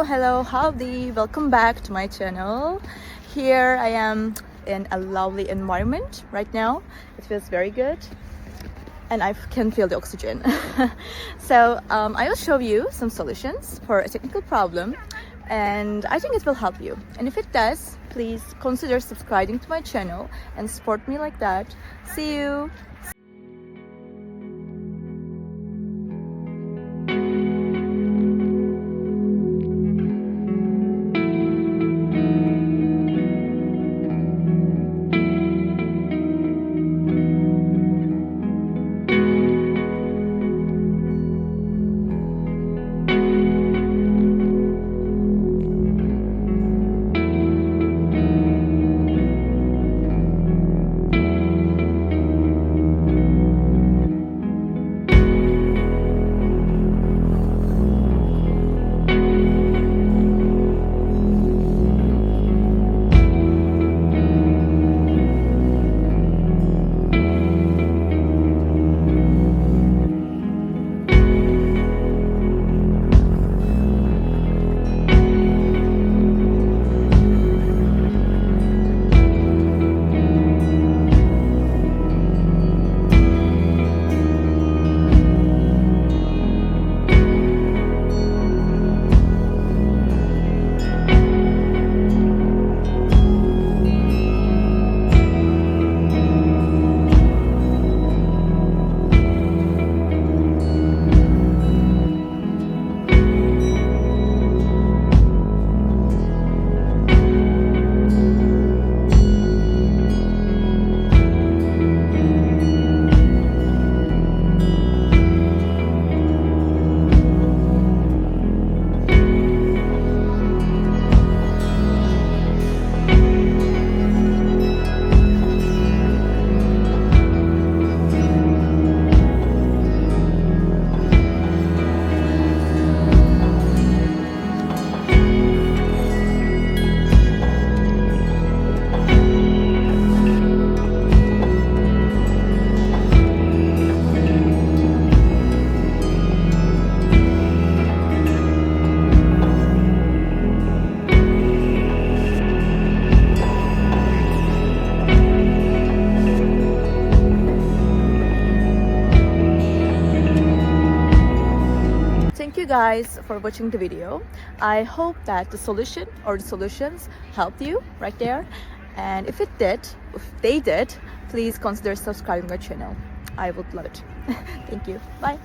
Hello, howdy, welcome back to my channel. Here I am in a lovely environment right now. It feels very good and I can feel the oxygen. So I will show you some solutions for a technical problem, and I think it will help you. And if it does, please consider subscribing to my channel and support me like that. See you. Thank you guys for watching the video. I hope that the solution or the solutions helped you right there. And if they did, please consider subscribing my channel. I would love it. Thank you. Bye.